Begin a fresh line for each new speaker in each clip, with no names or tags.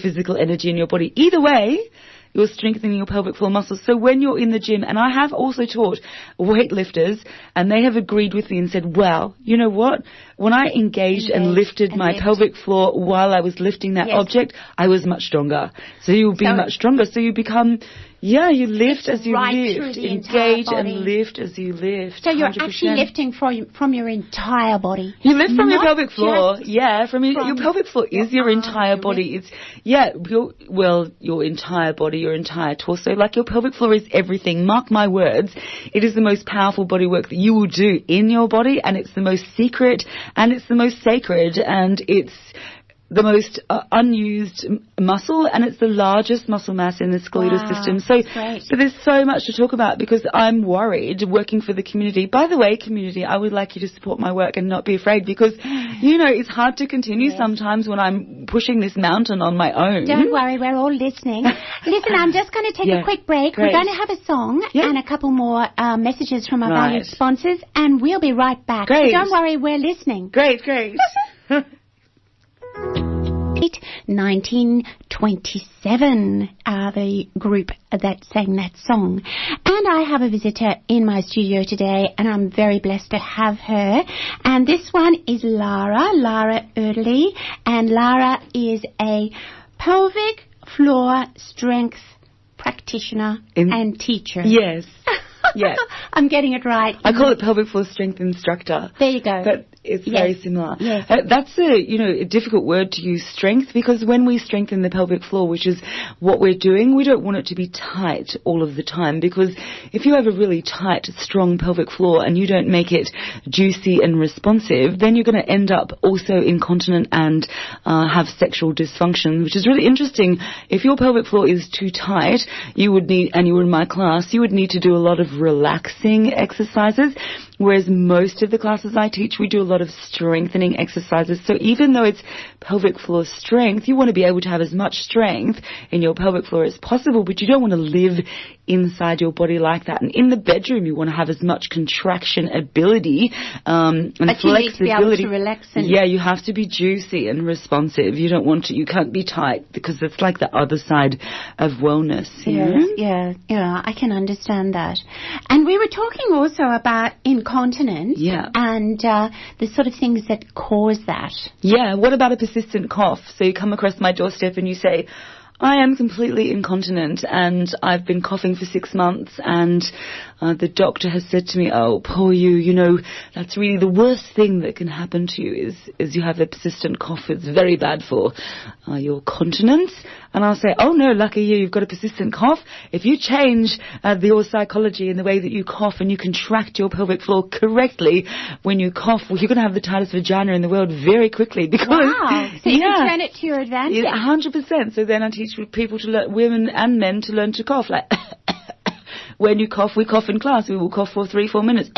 physical energy in your body. Either way, you're strengthening your pelvic floor muscles. So when you're in the gym, and I have also taught weightlifters, and they have agreed with me and said, well, you know what? When I engaged and lifted my pelvic floor while I was lifting that object, I was much stronger. So you'll be much stronger. So you become... Yeah, you lift as you lift. Engage and lift as you lift.
So you're 100%. Actually lifting from your entire body.
You lift from your pelvic floor. Yeah, from your pelvic floor is your entire body. It's your entire body, your entire torso. Like your pelvic floor is everything. Mark my words. It is the most powerful body work that you will do in your body, and it's the most secret, and it's the most sacred, and it's the most unused muscle, and it's the largest muscle mass in the skeletal system. So there's so much to talk about, because I'm worried working for the community. By the way, community, I would like you to support my work and not be afraid, because, you know, it's hard to continue sometimes when I'm pushing this mountain on my own.
Don't worry, we're all listening. Listen, I'm just going to take a quick break. Great. We're going to have a song and a couple more messages from our valued sponsors, and we'll be right back.
Great.
So don't worry, we're listening.
Great.
1927 are the group that sang that song. And I have a visitor in my studio today, and I'm very blessed to have her. And this one is Lara Eardley. And Lara is a pelvic floor strength practitioner and teacher.
Yes. Yes.
I'm getting it right.
I call it pelvic floor strength instructor.
There you go.
But it's very similar.
Yes.
That's a difficult word to use, strength, because when we strengthen the pelvic floor, which is what we're doing, we don't want it to be tight all of the time, because if you have a really tight, strong pelvic floor and you don't make it juicy and responsive, then you're going to end up also incontinent and have sexual dysfunction, which is really interesting. If your pelvic floor is too tight, you would need, and you were in my class, you would need to do a lot of relaxing exercises, whereas most of the classes I teach, we do a lot of strengthening exercises. So even though it's pelvic floor strength, you want to be able to have as much strength in your pelvic floor as possible, but you don't want to live inside your body like that. And in the bedroom, you want to have as much contraction ability and
but
flexibility.
You need to be able to relax.
You have to be juicy and responsive. You can't be tight, because it's like the other side of wellness.
Yeah, I can understand that. And we were talking also about incontinence and the sort of things that cause that. Yeah,
what about a persistent cough? So you come across my doorstep and you say, I am completely incontinent and I've been coughing for 6 months, and the doctor has said to me, oh, poor you, that's really the worst thing that can happen to you is you have a persistent cough. It's very bad for your continence. And I'll say, oh no, lucky you've got a persistent cough. If you change your psychology in the way that you cough and you contract your pelvic floor correctly when you cough, well, you're going to have the tightest vagina in the world very quickly. Because,
so you can turn it to your advantage.
100%. So then I teach people to learn, women and men, to learn to cough. Like, when you cough, we cough in class. We will cough for 3-4 minutes.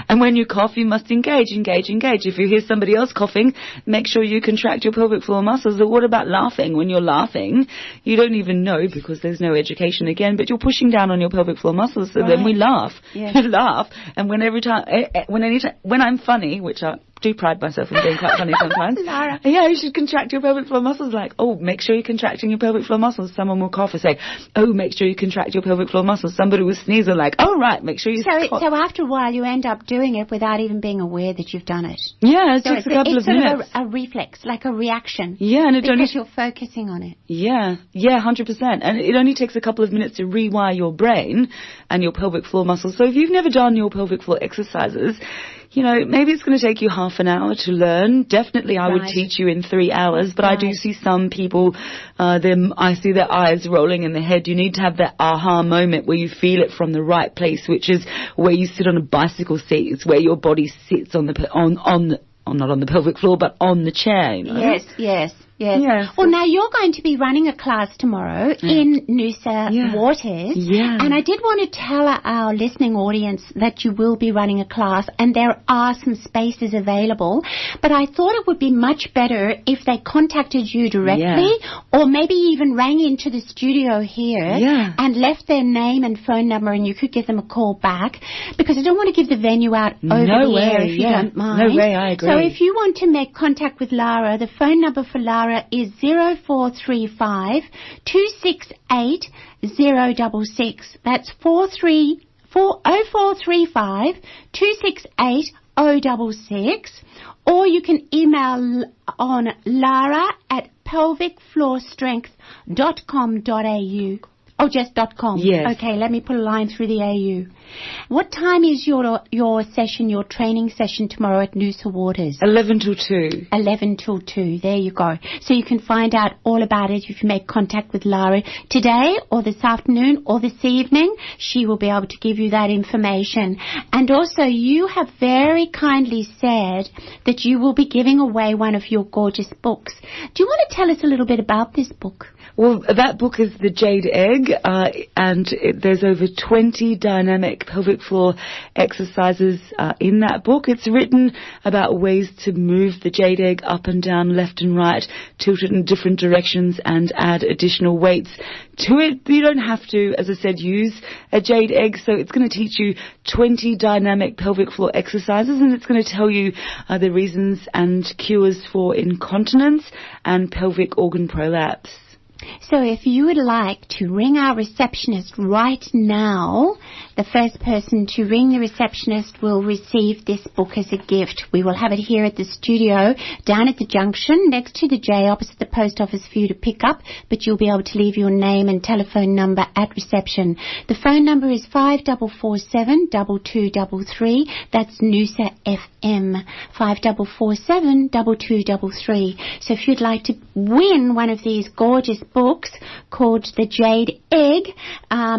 And when you cough, you must engage. If you hear somebody else coughing, make sure you contract your pelvic floor muscles. Or what about laughing? When you're laughing, you don't even know, because there's no education again, but you're pushing down on your pelvic floor muscles. So then we laugh. You laugh. And when I'm funny, which I do pride myself in being quite funny sometimes.
Lara.
Yeah, you should contract your pelvic floor muscles. Like, oh, make sure you're contracting your pelvic floor muscles. Someone will cough and say, oh, make sure you contract your pelvic floor muscles. Somebody will sneeze and like, oh, right, make sure you...
So after a while, you end up doing it without even being aware that you've done it.
Yeah, it takes a couple of minutes.
It's sort of a reflex, like a reaction.
Yeah, and
because you're focusing on it.
Yeah, 100%. And it only takes a couple of minutes to rewire your brain and your pelvic floor muscles. So if you've never done your pelvic floor exercises, maybe it's going to take you half an hour to learn. Definitely I would teach you in 3 hours, but I do see some people, I see their eyes rolling in their head. You need to have that aha moment where you feel it from the right place, which is where you sit on a bicycle seat. It's where your body sits on the not on the pelvic floor, but on the chair.
Yes. Well, now you're going to be running a class tomorrow in Noosa Waters. Yeah. And I did want to tell our listening audience that you will be running a class, and there are some spaces available. But I thought it would be much better if they contacted you directly, or maybe even rang into the studio here and left their name and phone number, and you could give them a call back, because I don't want to give the venue out over the air if you don't mind.
No way, I agree.
So if you want to make contact with Lara, the phone number for Lara Lara is 0435 268 066. That's 0435 268 066. Or you can email on lara@pelvicfloorstrength.com.au. Oh, just .com.
Yes.
Okay, let me put a line through the AU. What time is your session, your training session tomorrow at Noosa Waters?
11 till 2.
11 till 2. There you go. So you can find out all about it if you make contact with Lara today or this afternoon or this evening. She will be able to give you that information. And also, you have very kindly said that you will be giving away one of your gorgeous books. Do you want to tell us a little bit about this book?
Well, that book is the Jade Egg, and there's over 20 dynamic pelvic floor exercises in that book. It's written about ways to move the Jade Egg up and down, left and right, tilt it in different directions and add additional weights to it. You don't have to, as I said, use a Jade Egg, so it's going to teach you 20 dynamic pelvic floor exercises, and it's going to tell you the reasons and cures for incontinence and pelvic organ prolapse.
So if you would like to ring our receptionist right now, the first person to ring the receptionist will receive this book as a gift. We will have it here at the studio, down at the junction, next to the J, opposite the post office for you to pick up, but you'll be able to leave your name and telephone number at reception. The phone number is 5447 2233. That's Noosa FM, 5447 2233. So if you'd like to win one of these gorgeous books called The Jade Egg,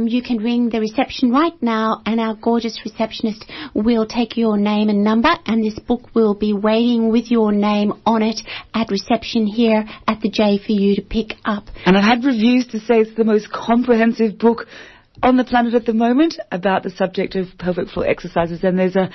you can ring the reception right now, and our gorgeous receptionist will take your name and number, and this book will be waiting with your name on it at reception here at the J for you to pick up.
And I've had reviews to say it's the most comprehensive book on the planet at the moment about the subject of pelvic floor exercises, and there's a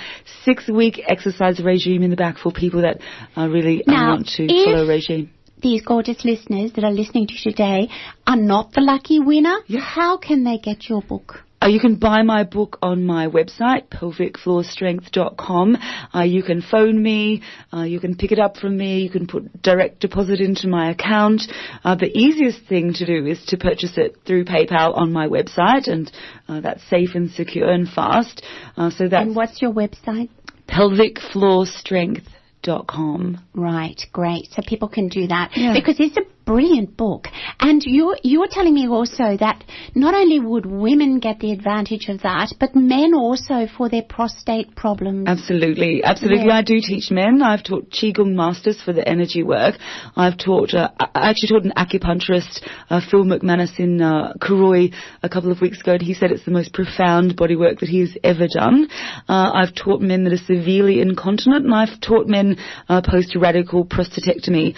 6-week exercise regime in the back for people that really want to follow a regime.
These gorgeous listeners that are listening to today are not the lucky winner, how can they get your book?
You can buy my book on my website, pelvicfloorstrength.com. You can phone me. You can pick it up from me. You can put direct deposit into my account. The easiest thing to do is to purchase it through PayPal on my website, and that's safe and secure and fast. And
what's your website?
pelvicfloorstrength.com.
Right, great. So people can do that because it's a brilliant book. And you're telling me also that not only would women get the advantage of that, but men also for their prostate problems.
Absolutely. Yeah. I do teach men. I've taught Qigong masters for the energy work. I've taught, I actually taught an acupuncturist, Phil McManus in Karoi a couple of weeks ago, and he said it's the most profound body work that he has ever done. I've taught men that are severely incontinent, and I've taught men post-radical prostatectomy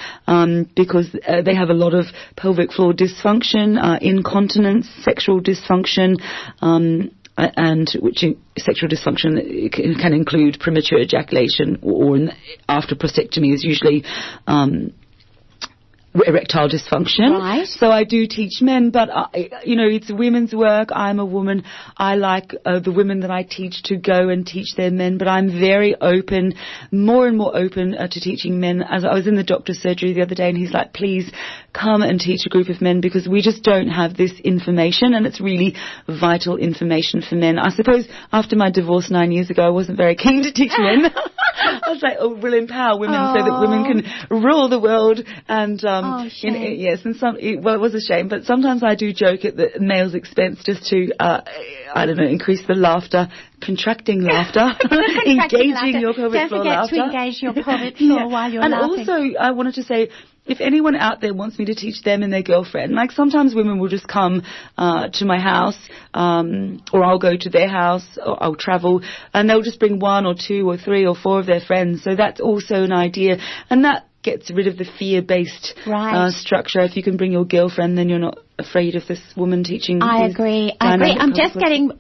because they have a lot of pelvic floor dysfunction, incontinence, sexual dysfunction, and sexual dysfunction can include premature ejaculation, or after prostatectomy is usually erectile dysfunction.
Right.
So I do teach men, but it's women's work. I'm a woman. I like the women that I teach to go and teach their men, but I'm very open, more and more open to teaching men. As I was in the doctor's surgery the other day, and he's like, please come and teach a group of men, because we just don't have this information, and it's really vital information for men. I suppose after my divorce 9 years ago, I wasn't very keen to teach men. I was like, we'll empower women so that women can rule the world. And yes, and it was a shame, but sometimes I do joke at the male's expense, just to increase the laughter, contracting laughter, engaging your pelvic floor laughter.
Don't forget to engage your pelvic floor while you're laughing.
And also, I wanted to say, if anyone out there wants me to teach them and their girlfriend, like sometimes women will just come to my house, or I'll go to their house, or I'll travel, and they'll just bring 1 or 2 or 3 or 4 of their friends. So that's also an idea, and that gets rid of the fear-based structure. If you can bring your girlfriend, then you're not afraid of this woman teaching.
I agree. I'm just getting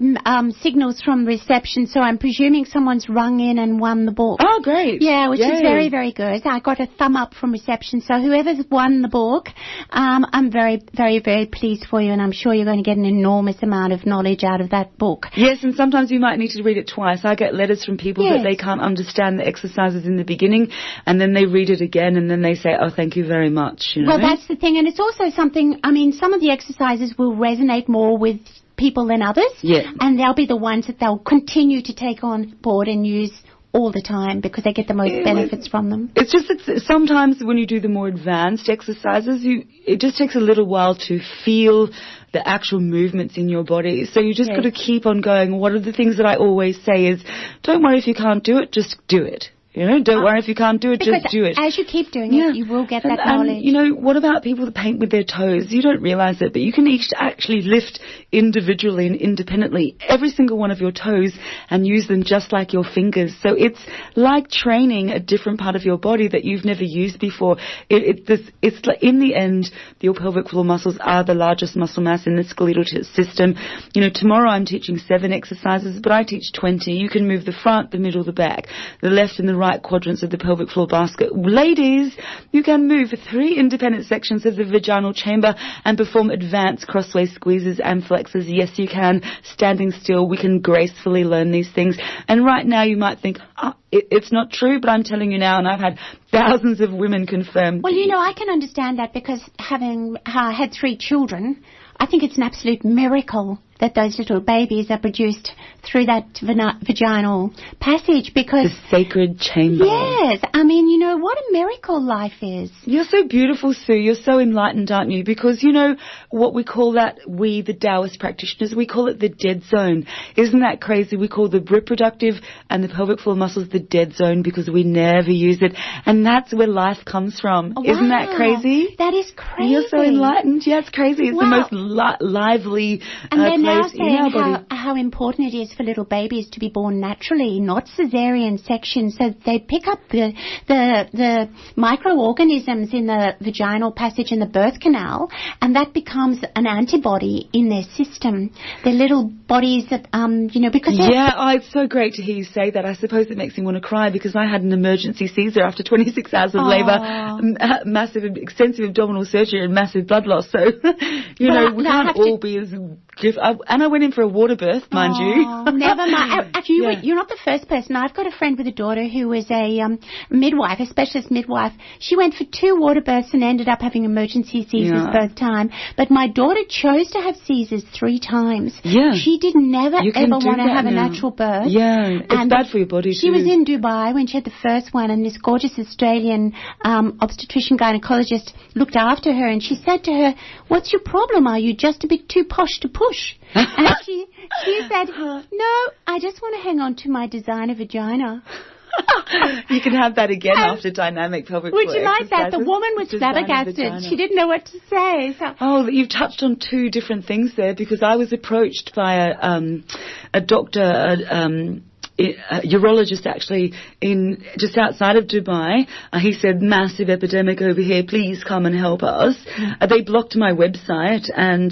signals from reception, so I'm presuming someone's rung in and won the book.
Oh, great.
Yeah, which is very, very good. I got a thumb up from reception, so whoever's won the book, I'm very, very, very pleased for you, and I'm sure you're going to get an enormous amount of knowledge out of that book.
Yes, and sometimes you might need to read it twice. I get letters from people that they can't understand the exercises in the beginning, and then they read it again, and then they say, oh, thank you very much. You know?
Well, that's the thing, and it's also something, I mean, some of the exercises will resonate more with people than others, and they'll be the ones that they'll continue to take on board and use all the time because they get the most benefits from them.
It's just that sometimes when you do the more advanced exercises, it just takes a little while to feel the actual movements in your body. So you just got to keep on going. One of the things that I always say is, don't worry if you can't do it, just do it. You know, don't worry if you can't do it, just do it.
As you keep doing it, you will get that knowledge.
And, you know, what about people that paint with their toes? You don't realise it, but you can each actually lift individually and independently every single one of your toes and use them just like your fingers. So it's like training a different part of your body that you've never used before. It's like, in the end, your pelvic floor muscles are the largest muscle mass in the skeletal system. You know, tomorrow I'm teaching 7 exercises, but I teach 20. You can move the front, the middle, the back, the left and the right quadrants of the pelvic floor basket. Ladies, you can move 3 independent sections of the vaginal chamber and perform advanced crossway squeezes and flexes. Yes, you can. Standing still, we can gracefully learn these things. And right now you might think, it's not true, but I'm telling you now, and I've had thousands of women confirm.
Well, you know, I can understand that because having had 3 children, I think it's an absolute miracle that those little babies are produced through that vaginal passage because...
the sacred chamber.
Yes. I mean, you know, what a miracle life is.
You're so beautiful, Sue. You're so enlightened, aren't you? Because, you know, what we call that, we, the Taoist practitioners, we call it the dead zone. Isn't that crazy? We call the reproductive and the pelvic floor muscles the dead zone because we never use it. And that's where life comes from.
Oh,
isn't that crazy?
That is crazy.
You're so enlightened. Yeah, it's crazy. It's the most lively
and now saying how important it is for little babies to be born naturally, not cesarean sections, so they pick up the microorganisms in the vaginal passage in the birth canal, and that becomes an antibody in their system. They're little bodies that, you know, because...
it's so great to hear you say that. I suppose it makes me want to cry because I had an emergency Caesar after 26 hours of labour, massive, extensive abdominal surgery and massive blood loss. So, we can't all be as... And I went in for a water birth, mind you.
Never mind. Actually, you're not the first person. I've got a friend with a daughter who was a midwife, a specialist midwife. She went for 2 water births and ended up having emergency Caesars both time. But my daughter chose to have Caesars 3 times. Yeah. She did never ever want to have a natural birth.
Yeah, it's bad for your body too.
She was in Dubai when she had the first one, and this gorgeous Australian obstetrician gynecologist looked after her, and she said to her, "What's your problem? Are you just a bit too posh to push?" And she said, "No, I just want to hang on to my designer vagina."
You can have that again after dynamic pelvic floor.
Would you like that? The woman was flabbergasted. She didn't know what to say. So.
Oh, you've touched on 2 different things there because I was approached by a doctor, a urologist actually in just outside of Dubai. He said, massive epidemic over here, please come and help us. They blocked my website and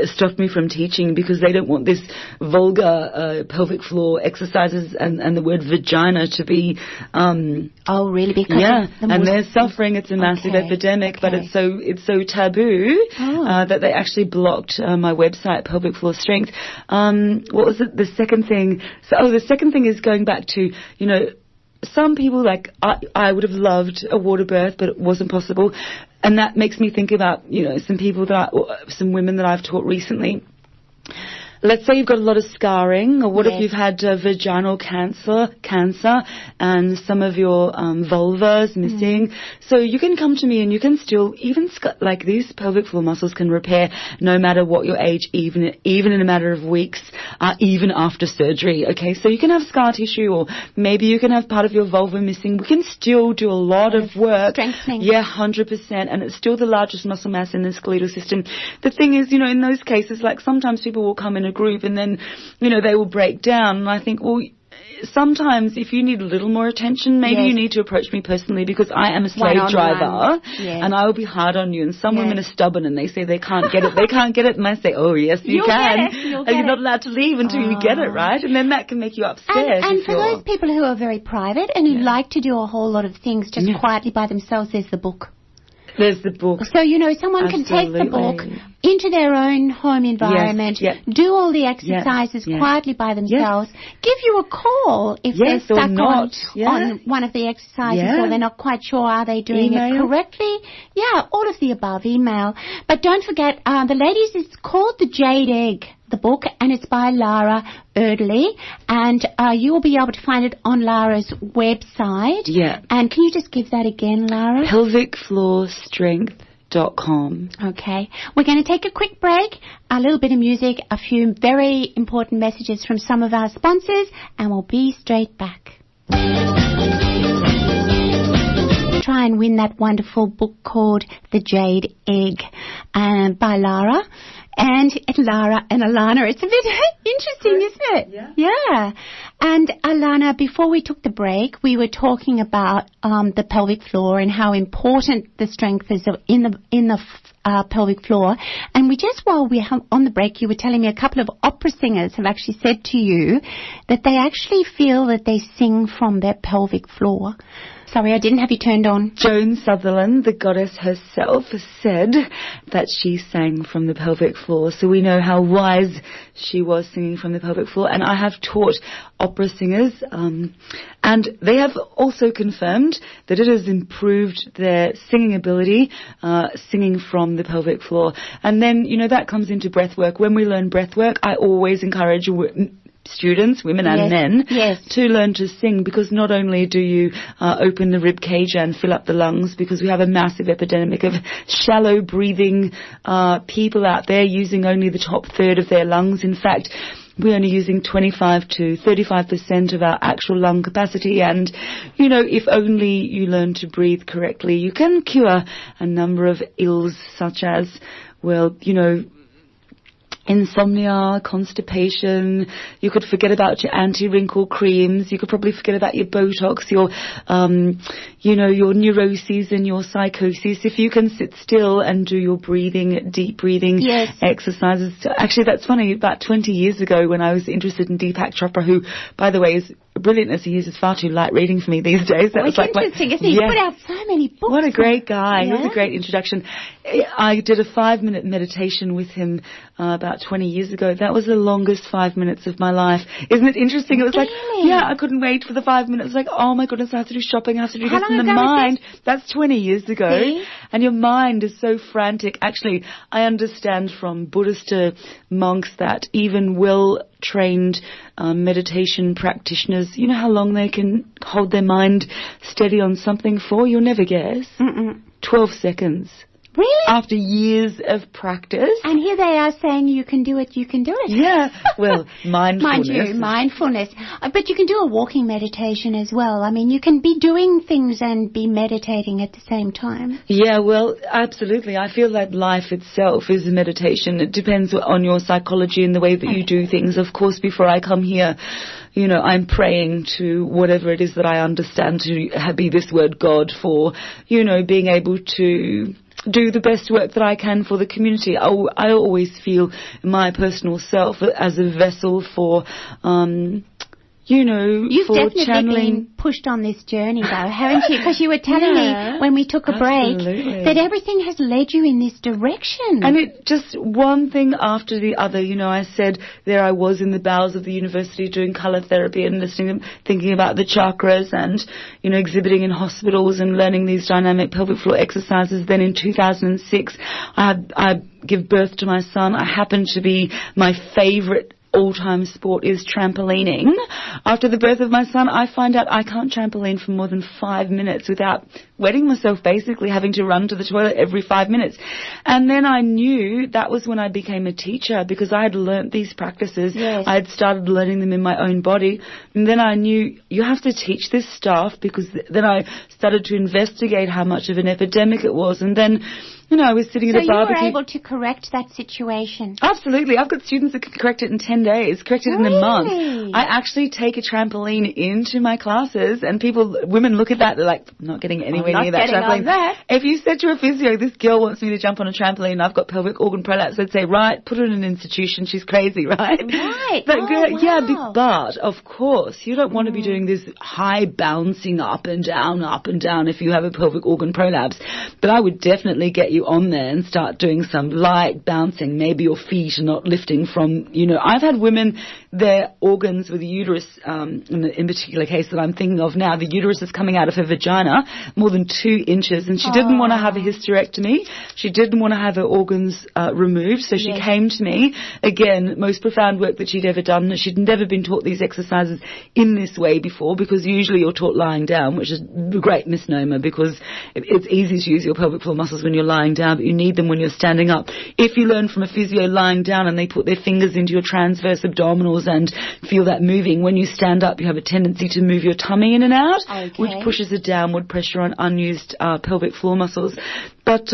stopped me from teaching because they don't want this vulgar pelvic floor exercises and the word vagina to be
oh really? Because
and they're suffering. It's a massive epidemic, but it's so taboo that they actually blocked my website, Pelvic Floor Strength. What was it? The second thing. The second thing is going back to, you know, some people, like, I would have loved a water birth, but it wasn't possible. And that makes me think about, you know, some women that I've taught recently. Let's say you've got a lot of scarring, or what if you've had vaginal cancer, and some of your vulva is missing. So you can come to me and you can still, even like these pelvic floor muscles can repair no matter what your age, even in a matter of weeks, even after surgery. Okay, so you can have scar tissue, or maybe you can have part of your vulva missing. We can still do a lot of work.
Strengthening.
Yeah, 100%, and it's still the largest muscle mass in the skeletal system. The thing is, you know, in those cases, like sometimes people will come in a group and then, you know, they will break down, and I think, well, sometimes if you need a little more attention, maybe you need to approach me personally, because I am a slave driver and I will be hard on you. And some women are stubborn and they say they can't get it. They can't get it. And I say, oh, yes, you can. You're not allowed to leave until you get it, right? And then that can make you upset.
And for those people who are very private and who like to do a whole lot of things just quietly by themselves, there's the book.
There's the book.
So, someone can take the book into their own home environment, do all the exercises quietly by themselves, give you a call if they're stuck on one of the exercises or they're not quite sure, are they doing it correctly? Yeah, all of the above, email. But don't forget, the ladies, it's called The Jade Egg, the book, and it's by Lara Eardley, and you will be able to find it on Lara's website. Yeah. And can you just give that again, Lara?
pelvicfloorstrength.com.
Okay. We're going to take a quick break, a little bit of music, a few very important messages from some of our sponsors, and we'll be straight back. Try and win that wonderful book called The Jade Egg by Lara. And Lara and Alana, it's a bit interesting, isn't it? Yeah. And Alana, before we took the break, we were talking about the pelvic floor and how important the strength is in the pelvic floor. And while we were on the break, you were telling me a couple of opera singers have actually said to you that they actually feel that they sing from their pelvic floor. Sorry, I didn't have you turned on.
Joan Sutherland, the goddess herself, said that she sang from the pelvic floor. So we know how wise she was singing from the pelvic floor. And I have taught opera singers, and they have also confirmed that it has improved their singing ability, singing from the pelvic floor. And then, that comes into breath work. When we learn breath work, I always encourage students, women and men, to learn to sing, because not only do you open the rib cage and fill up the lungs, because we have a massive epidemic of shallow breathing people out there using only the top third of their lungs. In fact, we're only using 25 to 35% of our actual lung capacity, and, if only you learn to breathe correctly, you can cure a number of ills such as, insomnia, constipation. You could forget about your anti-wrinkle creams. You could probably forget about your Botox, your neuroses and your psychosis. If you can sit still and do your deep breathing exercises. Actually, that's funny. About 20 years ago, when I was interested in Deepak Chopra, who, by the way, is brilliant as he is far too light reading for me these days. That was
interesting, isn't he? He put out so many books.
What a great guy. It was a great introduction. I did a 5-minute meditation with him about 20 years ago. That was the longest 5 minutes of my life. Isn't it interesting? It was I couldn't wait for the 5 minutes. Like, oh my goodness, I have to do shopping, I have to do this. In the mind, that's 20 years ago. And your mind is so frantic. Actually, I understand from Buddhists to monks that even well-trained meditation practitioners, you know how long they can hold their mind steady on something for? You'll never guess. 12 seconds.
Really?
After years of practice.
And here they are saying you can do it.
Yeah. Well, mindfulness.
Mind you, mindfulness. But you can do a walking meditation as well. I mean, you can be doing things and be meditating at the same time.
Yeah, well, absolutely. I feel that life itself is a meditation. It depends on your psychology and the way that you do things. Of course, before I come here, I'm praying to whatever it is that I understand to be this word God for, being able to do the best work that I can for the community. I always feel my personal self as a vessel for,
You've
for
definitely
channeling.
Been pushed on this journey, though, haven't you? Because you were telling me when we took a break that everything has led you in this direction.
And it just one thing after the other. I said there I was in the bowels of the university doing colour therapy and thinking about the chakras and, exhibiting in hospitals and learning these dynamic pelvic floor exercises. Then in 2006, I give birth to my son. I happened to be my favourite all-time sport is trampolining. After the birth of my son, I find out I can't trampoline for more than 5 minutes without wetting myself, basically having to run to the toilet every 5 minutes. And then I knew that was when I became a teacher, because I had learnt these practices. I had started learning them in my own body. And then I knew you have to teach this stuff, because then I started to investigate how much of an epidemic it was. And then I was sitting at a barbecue.
So you were able to correct that situation?
Absolutely. I've got students that can correct it in 10 days, correct it in a month. I actually take a trampoline into my classes, and women look at that, they're like, I'm not getting anywhere near that trampoline.
On that.
If you said to a physio, this girl wants me to jump on a trampoline, I've got pelvic organ prolapse, they'd say, right, put her in an institution, she's crazy, right?
Right.
But, yeah, but, of course, you don't want to be doing this high bouncing up and down if you have a pelvic organ prolapse. But I would definitely get you on there and start doing some light bouncing. Maybe your feet are not lifting from, I've had women, their organs with the uterus, in particular case that I'm thinking of now, the uterus is coming out of her vagina more than 2 inches, and she didn't want to have a hysterectomy. She didn't want to have her organs removed, so she came to me. Again, most profound work that she'd ever done. She'd never been taught these exercises in this way before, because usually you're taught lying down, which is a great misnomer, because it's easy to use your pelvic floor muscles when you're lying down, but you need them when you're standing up. If you learn from a physio lying down and they put their fingers into your transverse abdominals and feel that moving, when you stand up you have a tendency to move your tummy in and out, which pushes a downward pressure on unused pelvic floor muscles. But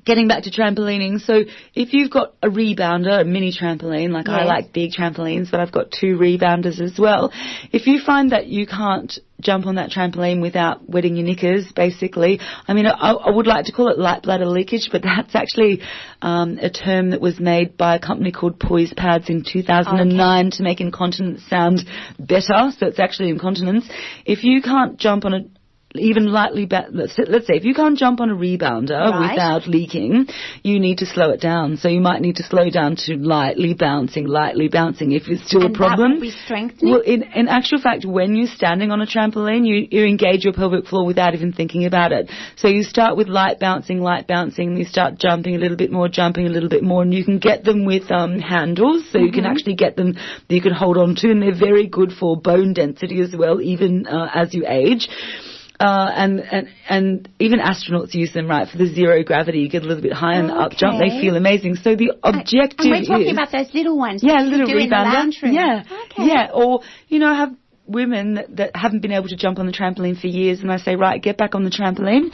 getting back to trampolining, so if you've got a rebounder, a mini trampoline, like I like big trampolines, but I've got 2 rebounders as well. If you find that you can't jump on that trampoline without wetting your knickers, basically, I would like to call it light bladder leakage, but that's actually a term that was made by a company called Poise Pads in 2009 to make incontinence sound better, so it's actually incontinence. If you can't jump on let's say if you can't jump on a rebounder without leaking, you need to slow it down. So you might need to slow down to lightly bouncing if it's still a problem.
And that would be strengthening?
Well, in actual fact, when you're standing on a trampoline, you engage your pelvic floor without even thinking about it. So you start with light bouncing, and you start jumping a little bit more, and you can get them with handles, so you can actually get them that you can hold on to, and they're very good for bone density as well, even as you age. And even astronauts use them, right, for the zero gravity. You get a little bit high and up jump. They feel amazing. So the objective
and we're talking about those little ones.
Yeah, little
rebounder.
Yeah. Yeah. Or, have women that haven't been able to jump on the trampoline for years, and I say, right, get back on the trampoline.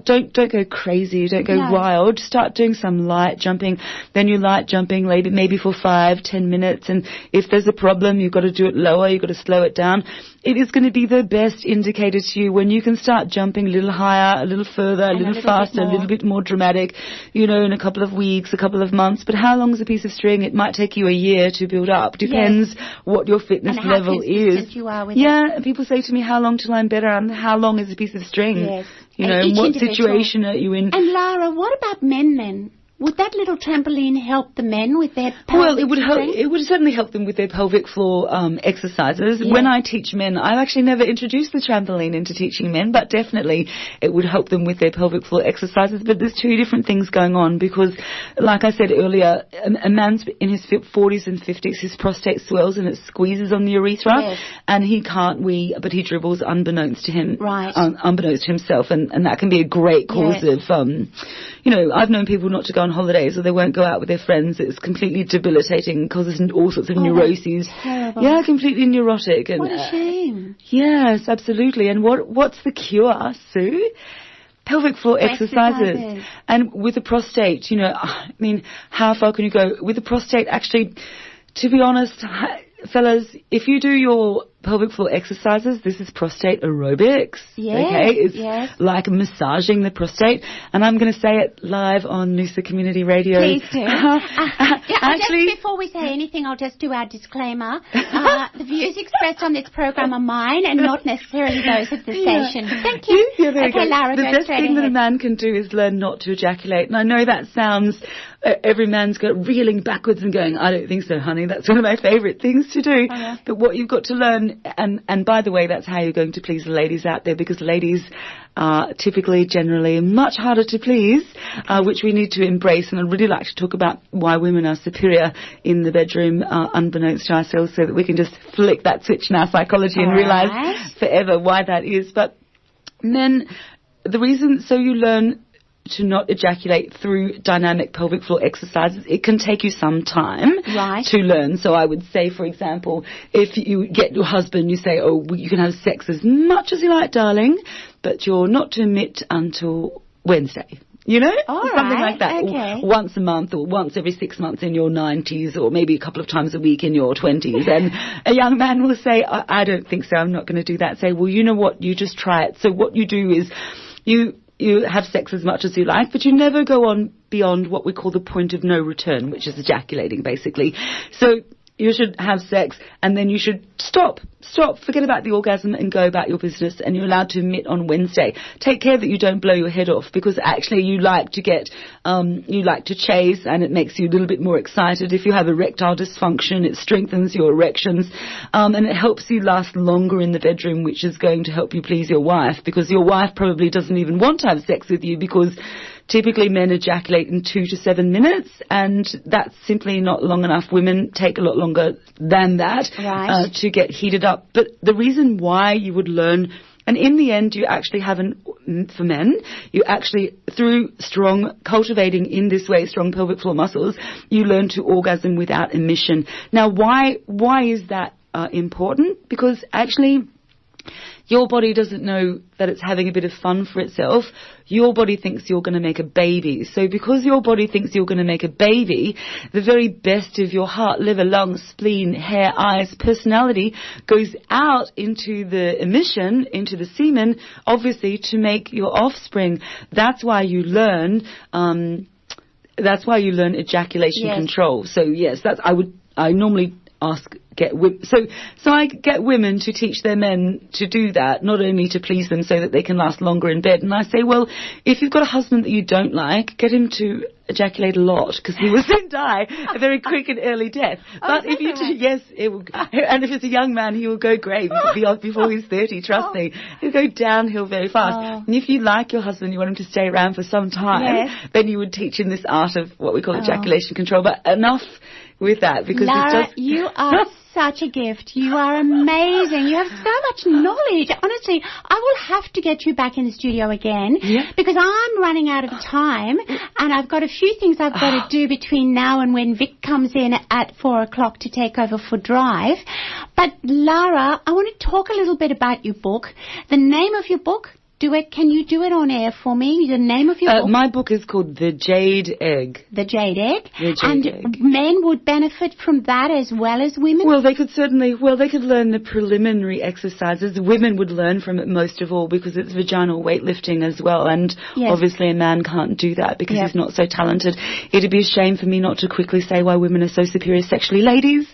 Don't go crazy, don't go wild. Start doing some light jumping. Then you light jumping maybe for 5-10 minutes, and if there's a problem, you've got to do it lower, you've got to slow it down. It is going to be the best indicator to you when you can start jumping a little higher, a little further, a little faster, a little bit more dramatic, in a couple of weeks, a couple of months. But how long is a piece of string? It might take you a year to build up. Depends what your fitness level is.
You are with
and people say to me, how long till I'm better? And how long is a piece of string?
Yes.
What situation are you in?
And Lara, what about men then? Would that little trampoline help the men with their pelvic
Well, it would help. It would certainly help them with their pelvic floor exercises. Yeah. When I teach men, I've actually never introduced the trampoline into teaching men, but definitely it would help them with their pelvic floor exercises. But there's 2 different things going on because, like I said earlier, a man's in his 40s and 50s, his prostate swells and it squeezes on the urethra, and he can't wee, but he dribbles unbeknownst to him, unbeknownst to himself, and that can be a great cause of, I've known people not to go on holidays or they won't go out with their friends. It's completely debilitating, causes all sorts of neuroses.
Terrible.
Yeah, completely neurotic. And,
what a shame.
Yes, absolutely. And what's the cure, Sue? Pelvic floor exercises. And with the prostate, how far can you go? With the prostate, actually, to be honest, fellas, if you do your pelvic floor exercises, this is prostate aerobics. It's like massaging the prostate, and I'm going to say it live on Noosa Community Radio.
Please do. Actually, just before we say anything, I'll just do our disclaimer. The views expressed on this program are mine and not necessarily those of the station. Thank you.
Okay,
Lara,
the best thing that a man can do is learn not to ejaculate, and I know that sounds every man's reeling backwards and going, I don't think so, honey. That's one of my favourite things to do. But what you've got to learn, and by the way, that's how you're going to please the ladies out there, because ladies are typically, generally, much harder to please, which we need to embrace. And I'd really like to talk about why women are superior in the bedroom, unbeknownst to ourselves, so that we can just flick that switch in our psychology and realise forever why that is. But men, the reason, so you learn to not ejaculate through dynamic pelvic floor exercises. It can take you some time to learn. So I would say, for example, if you get your husband, you say, you can have sex as much as you like, darling, but you're not to emit until Wednesday. something like that.
Okay.
Or once a month or once every 6 months in your 90s or maybe a couple of times a week in your 20s. And a young man will say, I don't think so, I'm not going to do that. Say, well, you know what, you just try it. So what you do is you have sex as much as you like, but you never go on beyond what we call the point of no return, which is ejaculating, basically. So you should have sex and then you should stop, forget about the orgasm and go about your business, and you're allowed to emit on Wednesday. Take care that you don't blow your head off, because actually you like to chase, and it makes you a little bit more excited. If you have erectile dysfunction, it strengthens your erections, and it helps you last longer in the bedroom, which is going to help you please your wife, because your wife probably doesn't even want to have sex with you, because typically men ejaculate in 2 to 7 minutes, and that's simply not long enough. Women take a lot longer than that to get heated up. But the reason why you would learn, and in the end you actually for men, you actually, through cultivating in this way strong pelvic floor muscles, you learn to orgasm without emission. Now, why is that important? Because actually your body doesn't know that it's having a bit of fun for itself. Your body thinks you're going to make a baby. So because your body thinks you're going to make a baby, the very best of your heart, liver, lungs, spleen, hair, eyes, personality goes out into the emission, into the semen, obviously to make your offspring. That's why you learn ejaculation control. So yes, I normally I get women to teach their men to do that, not only to please them so that they can last longer in bed. And I say, well, if you've got a husband that you don't like, get him to ejaculate a lot, because he will then die a very quick and early death. But if you it will. And if it's a young man, he will go grey before he's 30. Trust me, he'll go downhill very fast. And if you like your husband, you want him to stay around for some time, then you would teach him this art of what we call ejaculation control. But enough with that, because
Lara, you are such a gift. You are amazing. You have so much knowledge. Honestly, I will have to get you back in the studio again, because I'm running out of time, and I've got a few things I've got to do between now and when Vic comes in at 4 o'clock to take over for Drive. But Lara, I want to talk a little bit about your book. The name of your book? Can you do it on air for me? The name of your book?
My book is called The Jade Egg.
The Jade Egg? The Jade Egg. Men would benefit from that as well as women?
Well, they could learn the preliminary exercises. Women would learn from it most of all, because it's vaginal weightlifting as well. And obviously a man can't do that because he's not so talented. It'd be a shame for me not to quickly say why women are so superior sexually. Ladies,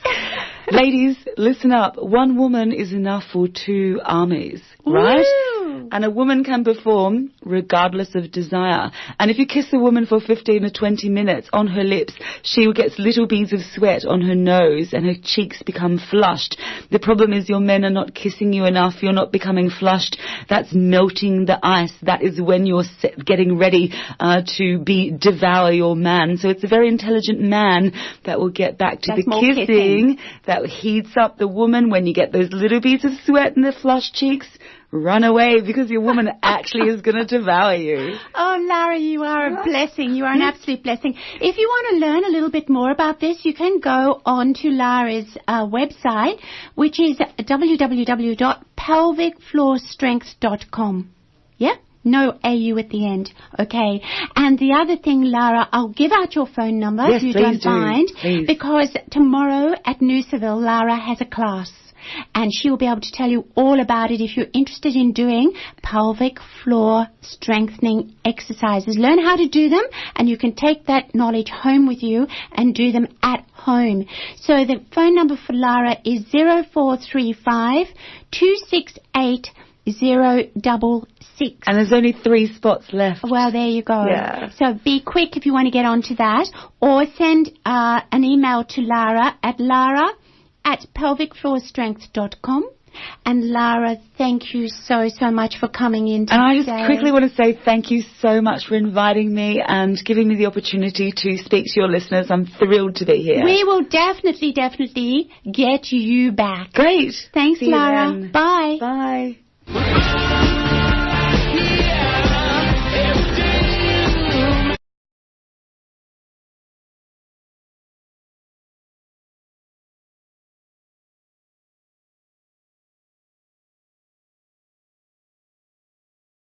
listen up. One woman is enough for 2 armies, right? Woo! And a woman can perform regardless of desire. And if you kiss a woman for 15 or 20 minutes on her lips, she gets little beads of sweat on her nose and her cheeks become flushed. The problem is your men are not kissing you enough. You're not becoming flushed. That's melting the ice. That is when you're getting ready to devour your man. So it's a very intelligent man that will get back to the kissing. That heats up the woman. When you get those little beads of sweat and the flushed cheeks, run away, because your woman actually is going to devour you.
Oh, Lara, you are a blessing. You are an absolute blessing. If you want to learn a little bit more about this, you can go on to Lara's website, which is www.pelvicfloorstrength.com. Yeah? No AU at the end. Okay. And the other thing, Lara, I'll give out your phone number if you don't mind.
Please.
Because tomorrow at Noosaville, Lara has a class. And she will be able to tell you all about it if you're interested in doing pelvic floor strengthening exercises. Learn how to do them, and you can take that knowledge home with you and do them at home. So the phone number for Lara is 0435 268 066.
And there's only 3 spots left.
Well, there you go.
Yeah.
So be quick if you want to get onto that, or send an email to Lara at lara@pelvicfloorstrength.com. And Lara, thank you so much for coming in today.
And I just quickly want to say thank you so much for inviting me and giving me the opportunity to speak to your listeners. I'm thrilled to be here.
We will definitely get you back.
Great.
Thanks, Lara. Bye.
Bye.